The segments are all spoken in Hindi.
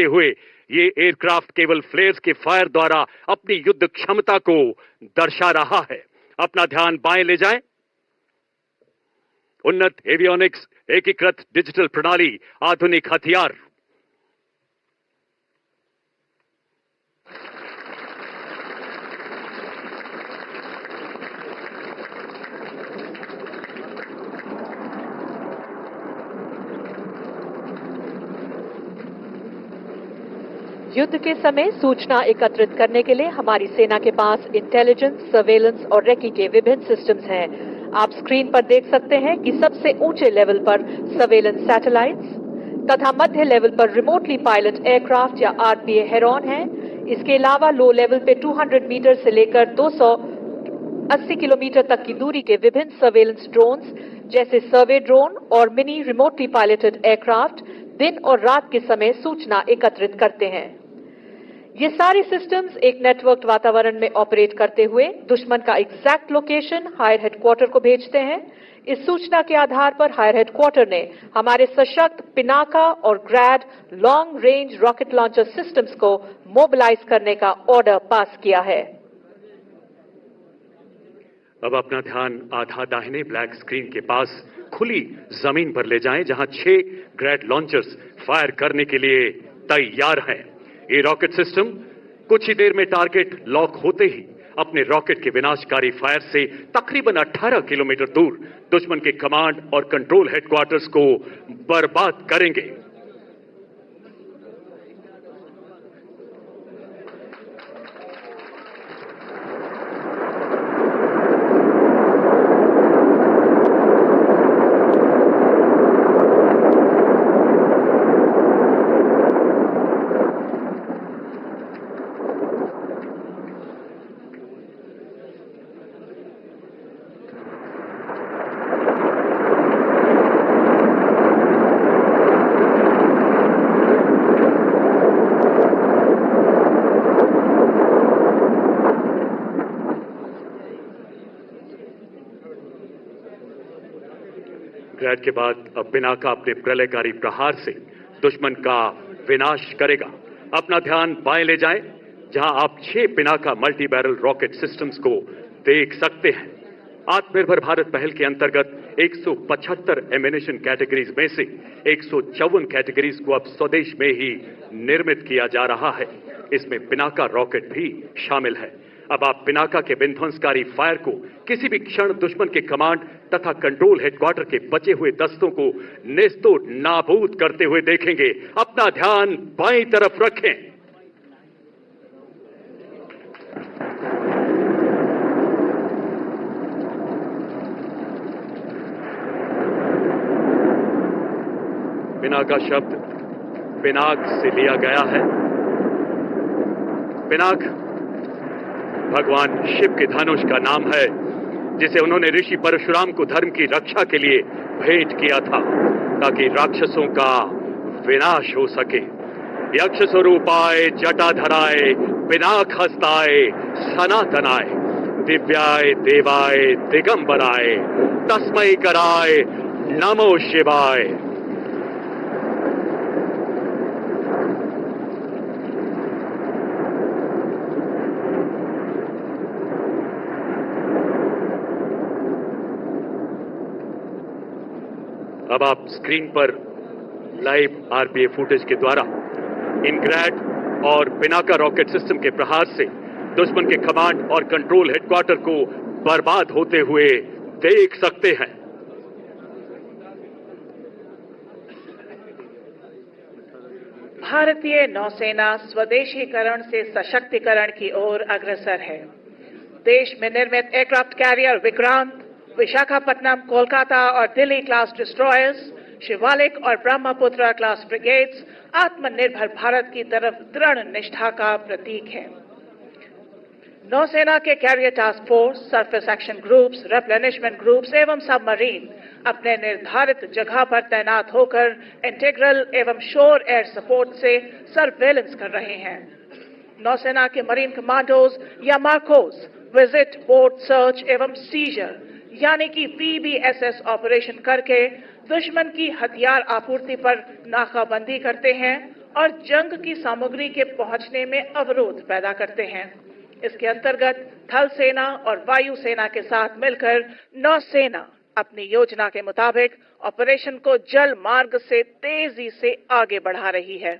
हुए ये एयरक्राफ्ट केवल फ्लेयर्स के फायर द्वारा अपनी युद्ध क्षमता को दर्शा रहा है। अपना ध्यान बाएं ले जाएं। उन्नत एवियोनिक्स, एकीकृत डिजिटल प्रणाली, आधुनिक हथियार। युद्ध के समय सूचना एकत्रित करने के लिए हमारी सेना के पास इंटेलिजेंस, सर्वेलेंस और रेकी के विभिन्न सिस्टम्स हैं। आप स्क्रीन पर देख सकते हैं कि सबसे ऊंचे लेवल पर सर्वेलेंस सैटेलाइट्स तथा मध्य लेवल पर रिमोटली पायलट एयरक्राफ्ट या आरपीए हेरॉन हैं। इसके अलावा लो लेवल पे 200 मीटर से लेकर 280 किलोमीटर तक की दूरी के विभिन्न सर्वेलेंस ड्रोन्स जैसे सर्वे ड्रोन और मिनी रिमोटली पायलटेड एयरक्राफ्ट दिन और रात के समय सूचना एकत्रित करते हैं। ये सारे सिस्टम्स एक नेटवर्क वातावरण में ऑपरेट करते हुए दुश्मन का एग्जैक्ट लोकेशन हायर हेडक्वार्टर को भेजते हैं। इस सूचना के आधार पर हायर हेडक्वार्टर ने हमारे सशक्त पिनाका और Grad long range rocket launcher systems को मोबिलाइज करने का ऑर्डर पास किया है। अब अपना ध्यान आधा दाहिने ब्लैक स्क्रीन के पास खुली जमीन पर ले जाएं, जहां 6 ग्रैड लॉन्चर्स फायर करने के लिए तैयार हैं। ये रॉकेट सिस्टम कुछ ही देर में टारगेट लॉक होते ही अपने रॉकेट के विनाशकारी फायर से तकरीबन 18 किलोमीटर दूर दुश्मन के कमांड और कंट्रोल हेडक्वार्टर्स को बर्बाद करेंगे। ग्रैड के बाद अब पिनाका अपने प्रलयकारी प्रहार से दुश्मन का विनाश करेगा। अपना ध्यान बाएं ले जाएं, जहां आप 6 Pinaka multi barrel rocket systems को देख सकते हैं। आत्मनिर्भर भारत पहल के अंतर्गत 175 एमिनेशन कैटेगरीज में से 154 कैटेगरीज को अब स्वदेश में ही निर्मित किया जा रहा है। इसमें पिनाका रॉकेट भी शामिल है। अब आप पिनाका के विध्वंसकारी फायर को किसी भी क्षण दुश्मन के कमांड तथा कंट्रोल हेडक्वार्टर के बचे हुए दस्तों को नेस्तो नाबूद करते हुए देखेंगे। अपना ध्यान बाईं तरफ रखें। पिनाका शब्द पिनाक से लिया गया है। पिनाक भगवान शिव के धनुष का नाम है, जिसे उन्होंने ऋषि परशुराम को धर्म की रक्षा के लिए भेंट किया था, ताकि राक्षसों का विनाश हो सके। यक्ष स्वरूपाय जटाधराय पिनाक हस्ताय सनातनाय दिव्याय देवाय दिगंबराय तस्मै कराय नमो शिवाय। अब आप स्क्रीन पर लाइव आरपीए फुटेज के द्वारा इन ग्रैड और पिनाका रॉकेट सिस्टम के प्रहार से दुश्मन के कमांड और कंट्रोल हेडक्वार्टर को बर्बाद होते हुए देख सकते हैं। भारतीय नौसेना स्वदेशीकरण से सशक्तिकरण की ओर अग्रसर है। देश में निर्मित एयरक्राफ्ट कैरियर विक्रांत, विशाखापट्टनम, कोलकाता और दिल्ली क्लास डिस्ट्रॉयर्स, शिवालिक और ब्रह्मपुत्र क्लास ब्रिगेड्स आत्मनिर्भर भारत की तरफ दृढ़ निष्ठा का प्रतीक है। नौसेना के carrier task force, surface action groups, replenishment groups एवं सबमरीन अपने निर्धारित जगह पर तैनात होकर इंटीग्रल एवं शोर एयर सपोर्ट से सर्वेलेंस कर रहे हैं। नौसेना के मरीन कमांडोज या मार्कोस विजिट, बोट सर्च एवं सीजर यानी कि PBSS ऑपरेशन करके दुश्मन की हथियार आपूर्ति पर नाकाबंदी करते हैं और जंग की सामग्री के पहुंचने में अवरोध पैदा करते हैं। इसके अंतर्गत थल सेना और वायु सेना के साथ मिलकर नौसेना अपनी योजना के मुताबिक ऑपरेशन को जल मार्ग से तेजी से आगे बढ़ा रही है।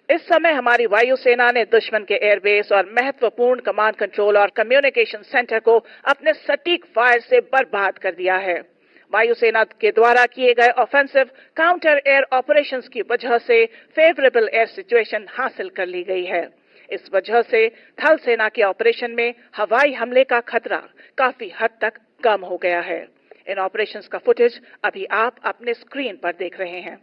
इस समय हमारी वायुसेना ने दुश्मन के एयरबेस और महत्वपूर्ण कमांड कंट्रोल और कम्युनिकेशन सेंटर को अपने सटीक फायर से बर्बाद कर दिया है। वायुसेना के द्वारा किए गए ऑफेंसिव काउंटर एयर ऑपरेशंस की वजह से फेवरेबल एयर सिचुएशन हासिल कर ली गई है। इस वजह से थल सेना के ऑपरेशन में हवाई हमले का खतरा काफी हद तक कम हो गया है। इन ऑपरेशंस का फुटेज अभी आप अपने स्क्रीन पर देख रहे हैं।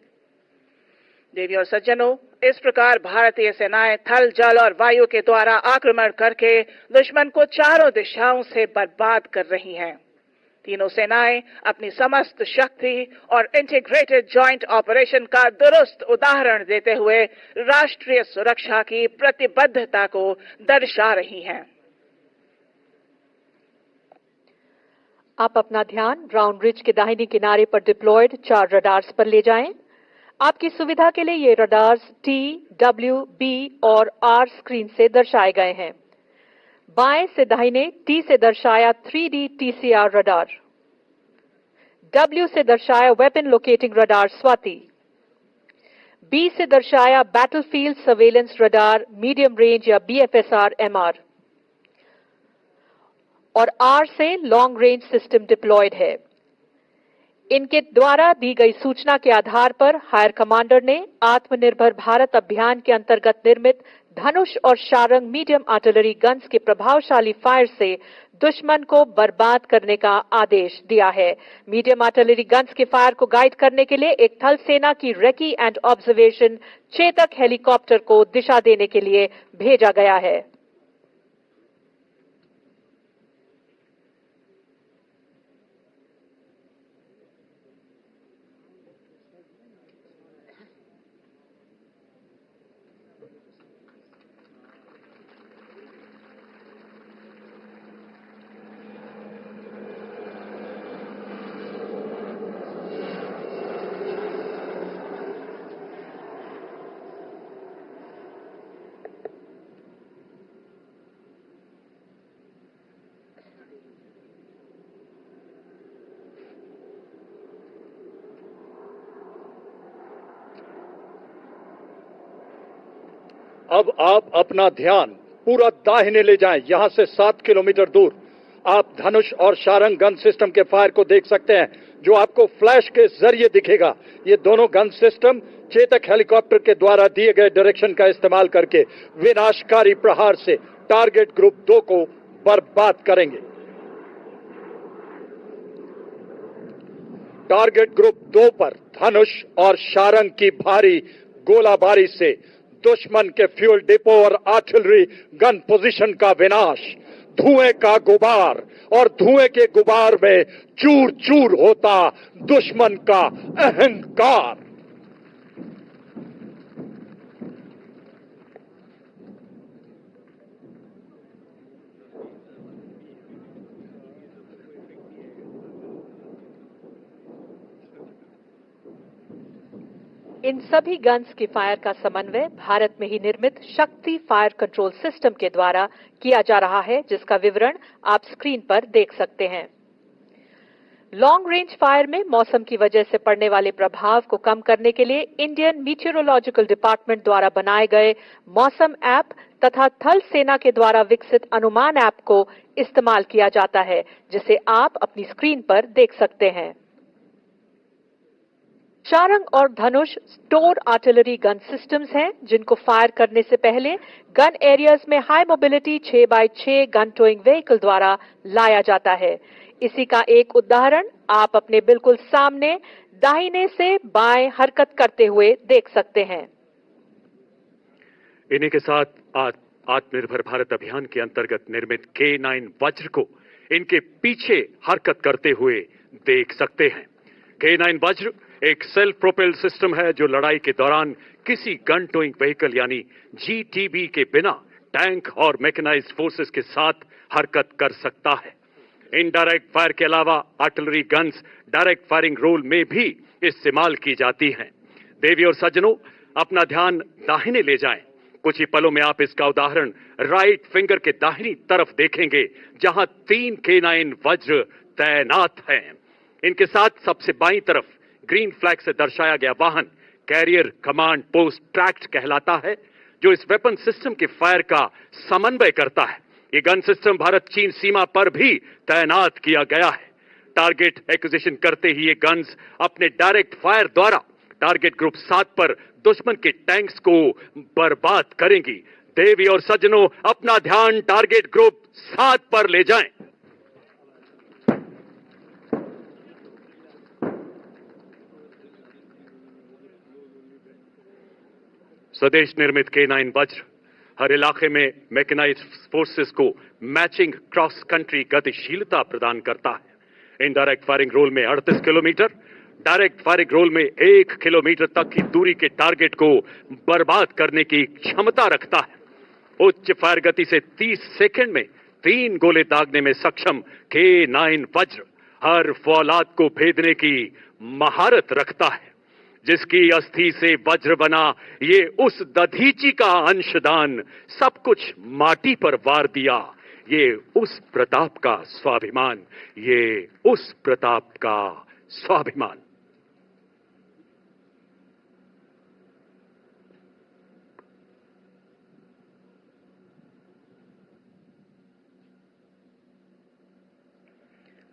देवी और सज्जनों, इस प्रकार भारतीय सेनाएं थल, जल और वायु के द्वारा आक्रमण करके दुश्मन को चारों दिशाओं से बर्बाद कर रही हैं। तीनों सेनाएं अपनी समस्त शक्ति और इंटीग्रेटेड जॉइंट ऑपरेशन का दुरुस्त उदाहरण देते हुए राष्ट्रीय सुरक्षा की प्रतिबद्धता को दर्शा रही हैं। आप अपना ध्यान राउंड रिज के दाहिने किनारे पर डिप्लॉयड 4 रडार्स पर ले जाएं। आपकी सुविधा के लिए ये रडार्स T, W, B और R स्क्रीन से दर्शाए गए हैं। बाएं से दाहिने T से दर्शाया 3D TCR रडार, W से दर्शाया weapon locating radar Swati, B से दर्शाया battlefield surveillance radar medium range या BFSR MR और R से लॉन्ग रेंज सिस्टम डिप्लॉयड है। इनके द्वारा दी गई सूचना के आधार पर हायर कमांडर ने आत्मनिर्भर भारत अभियान के अंतर्गत निर्मित धनुष और शारंग मीडियम आर्टिलरी गन्स के प्रभावशाली फायर से दुश्मन को बर्बाद करने का आदेश दिया है। मीडियम आर्टिलरी गन्स के फायर को गाइड करने के लिए एक थल सेना की recce and observation Chetak helicopter को दिशा देने के लिए भेजा गया है। अब आप अपना ध्यान पूरा दाहिने ले जाएं। यहां से 7 किलोमीटर दूर आप धनुष और शारंग गन सिस्टम के फायर को देख सकते हैं, जो आपको फ्लैश के जरिए दिखेगा। ये दोनों गन सिस्टम चेतक हेलीकॉप्टर के द्वारा दिए गए डायरेक्शन का इस्तेमाल करके विनाशकारी प्रहार से टारगेट ग्रुप 2 को बर्बाद करेंगे। टारगेट ग्रुप 2 पर धनुष और शारंग की भारी गोलाबारी से दुश्मन के फ्यूल डिपो और आर्टिलरी गन पोजीशन का विनाश, धुएं का गुबार और धुएं के गुबार में चूर चूर होता दुश्मन का अहंकार। इन सभी गन्स की फायर का समन्वय भारत में ही निर्मित शक्ति फायर कंट्रोल सिस्टम के द्वारा किया जा रहा है, जिसका विवरण आप स्क्रीन पर देख सकते हैं। लॉन्ग रेंज फायर में मौसम की वजह से पड़ने वाले प्रभाव को कम करने के लिए इंडियन मीटियोरोलॉजिकल डिपार्टमेंट द्वारा बनाए गए मौसम ऐप तथा थल सेना के द्वारा विकसित अनुमान ऐप को इस्तेमाल किया जाता है, जिसे आप अपनी स्क्रीन पर देख सकते हैं। शारंग और धनुष स्टोर आर्टिलरी गन सिस्टम्स हैं, जिनको फायर करने से पहले गन एरियाज में high mobility 6x6 gun towing vehicle द्वारा लाया जाता है। इसी का एक उदाहरण आप अपने बिल्कुल सामने दाहिने से बाएं हरकत करते हुए देख सकते हैं। इन्हीं के साथ आत्मनिर्भर भारत अभियान के अंतर्गत निर्मित K9 वज्र को इनके पीछे हरकत करते हुए देख सकते हैं। K9 वज्र एक सेल्फ प्रोपेल्ड सिस्टम है जो लड़ाई के दौरान किसी गन टोइंग व्हीकल यानी GTB के बिना टैंक और मैकेनाइज्ड फोर्सेस के साथ हरकत कर सकता है। इनडायरेक्ट फायर के अलावा artillery guns direct firing role में भी इस्तेमाल की जाती हैं। देवी और सज्जनों, अपना ध्यान दाहिने ले जाएं। कुछ ही पलों में आप इसका उदाहरण राइट फिंगर के दाहिनी तरफ देखेंगे, जहां 3 K9 वज्र तैनात हैं। इनके साथ सबसे बाईं तरफ ग्रीन फ्लैग से दर्शाया गया वाहन कैरियर कमांड पोस्ट ट्रैक्ट कहलाता है, जो इस वेपन सिस्टम के फायर का समन्वय करता है। ये गन सिस्टम भारत चीन सीमा पर भी तैनात किया गया है। टारगेट एक्विजिशन करते ही ये गन्स अपने डायरेक्ट फायर द्वारा टारगेट ग्रुप 7 पर दुश्मन के टैंक्स को बर्बाद करेंगी। देवी और सज्जनों, अपना ध्यान टारगेट ग्रुप 7 पर ले जाएं। स्वदेश निर्मित K9 वज्र हर इलाके में मैकेनाइज्ड फोर्सेस को मैचिंग क्रॉस कंट्री गतिशीलता प्रदान करता है। इनडायरेक्ट फायरिंग रोल में 38 किलोमीटर, डायरेक्ट फायरिंग रोल में 1 किलोमीटर तक की दूरी के टारगेट को बर्बाद करने की क्षमता रखता है। उच्च फायर गति से 30 सेकंड में 3 गोले दागने में सक्षम K9 वज्र हर फौलाद को भेदने की महारत रखता है। जिसकी अस्थि से वज्र बना, ये उस दधीची का अंशदान, सब कुछ माटी पर वार दिया। ये उस प्रताप का स्वाभिमान, ये उस प्रताप का स्वाभिमान।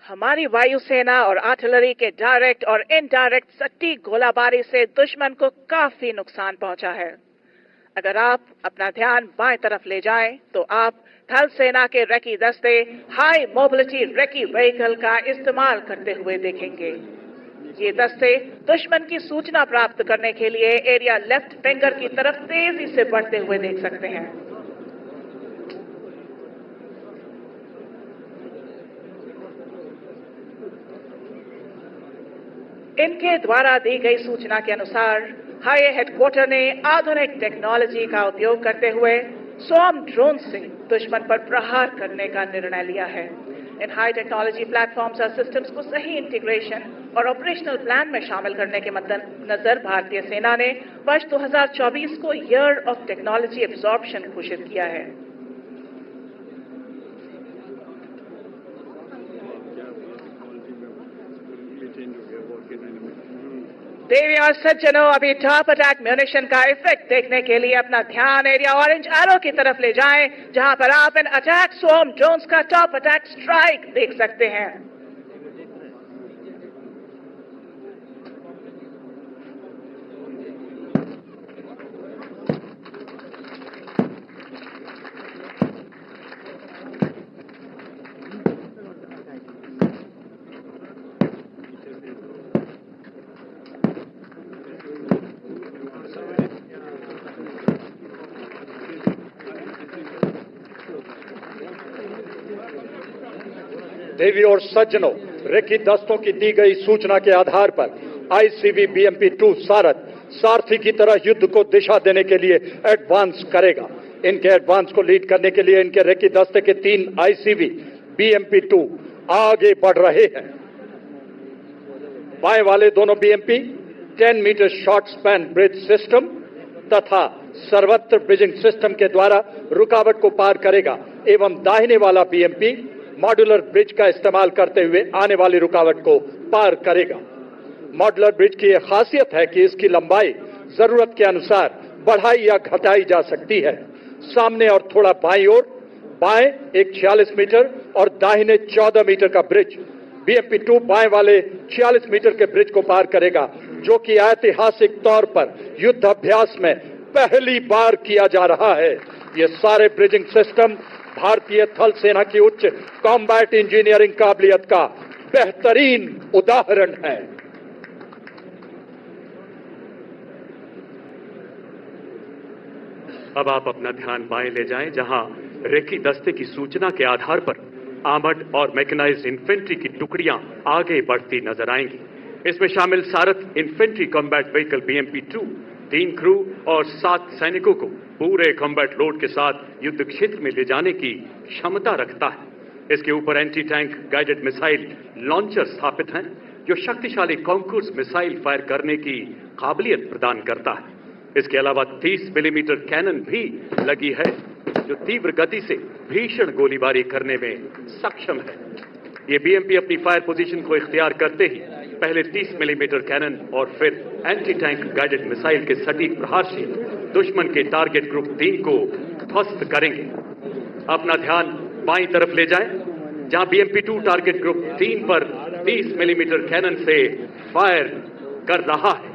हमारी वायुसेना और आर्टिलरी के डायरेक्ट और इनडायरेक्ट सटीक गोलाबारी से दुश्मन को काफी नुकसान पहुंचा है। अगर आप अपना ध्यान बाएं तरफ ले जाएं, तो आप थल सेना के रेकी दस्ते हाई मोबिलिटी रेकी व्हीकल का इस्तेमाल करते हुए देखेंगे। ये दस्ते दुश्मन की सूचना प्राप्त करने के लिए एरिया लेफ्ट फिंगर की तरफ तेजी से बढ़ते हुए देख सकते हैं। इनके द्वारा दी गई सूचना के अनुसार हाई हेडक्वार्टर ने आधुनिक टेक्नोलॉजी का उपयोग करते हुए स्वॉर्म ड्रोन से दुश्मन पर प्रहार करने का निर्णय लिया है। इन हाई टेक्नोलॉजी प्लेटफॉर्म्स और सिस्टम्स को सही इंटीग्रेशन और ऑपरेशनल प्लान में शामिल करने के मद्देनजर भारतीय सेना ने वर्ष 2024 को ईयर ऑफ टेक्नोलॉजी एब्जॉर्प्शन घोषित किया है। देवी और सज्जनों, अभी टॉप अटैक म्यूनिशन का इफेक्ट देखने के लिए अपना ध्यान एरिया ऑरेंज एरो की तरफ ले जाएं, जहां पर आप इन अटैक स्वॉर्म ड्रोन्स का टॉप अटैक स्ट्राइक देख सकते हैं। देवी और सज्जनों, रेकी दस्तों की दी गई सूचना के आधार पर आईसीवी BMP-2 सारथ सारथी की तरह युद्ध को दिशा देने के लिए एडवांस करेगा। इनके एडवांस को लीड करने के लिए इनके रेकी दस्ते के 3 आईसीवी BMP-2 आगे बढ़ रहे हैं। बाएं वाले दोनों BMP 10 metre short span bridge system तथा सर्वत्र ब्रिजिंग सिस्टम के द्वारा रुकावट को पार करेगा एवं दाहिने वाला BMP मॉड्यूलर ब्रिज का इस्तेमाल करते हुए आने वाली रुकावट को पार करेगा। मॉड्यूलर ब्रिज की यह खासियत है कि इसकी लंबाई जरूरत के अनुसार बढ़ाई या घटाई जा सकती है। सामने और थोड़ा बाईं ओर, बाएं एक 46 मीटर और दाहिने 14 मीटर का ब्रिज BMP-2 बाएं वाले 46 मीटर के ब्रिज को पार करेगा, जो कि ऐतिहासिक तौर पर युद्ध अभ्यास में पहली बार किया जा रहा है। ये सारे ब्रिजिंग सिस्टम भारतीय थल सेना की उच्च कॉम्बैट इंजीनियरिंग काबिलियत का बेहतरीन उदाहरण है। अब आप अपना ध्यान बाएं ले जाएं, जहां रेकी दस्ते की सूचना के आधार पर आर्मर्ड और मैकेनाइज्ड इन्फेंट्री की टुकड़ियां आगे बढ़ती नजर आएंगी। इसमें शामिल सारथ infantry combat vehicle BMP-2 3 crew और 7 सैनिकों को पूरे कॉम्बैट लोड के साथ युद्ध क्षेत्र में ले जाने की क्षमता रखता है। इसके ऊपर anti tank guided missile launcher स्थापित हैं, जो शक्तिशाली कॉन्कूर्स मिसाइल फायर करने की काबिलियत प्रदान करता है। इसके अलावा 30 मिलीमीटर कैनन भी लगी है जो तीव्र गति से भीषण गोलीबारी करने में सक्षम है। ये बीएमपी अपनी फायर पोजीशन को इख्तियार करते ही पहले 30 मिलीमीटर कैनन और फिर एंटी टैंक गाइडेड मिसाइल के सटीक प्रहार से दुश्मन के टारगेट ग्रुप 3 को ध्वस्त करेंगे। अपना ध्यान बाईं तरफ ले जाएं, जहां BMP-2 टारगेट ग्रुप 3 पर 30 मिलीमीटर कैनन से फायर कर रहा है।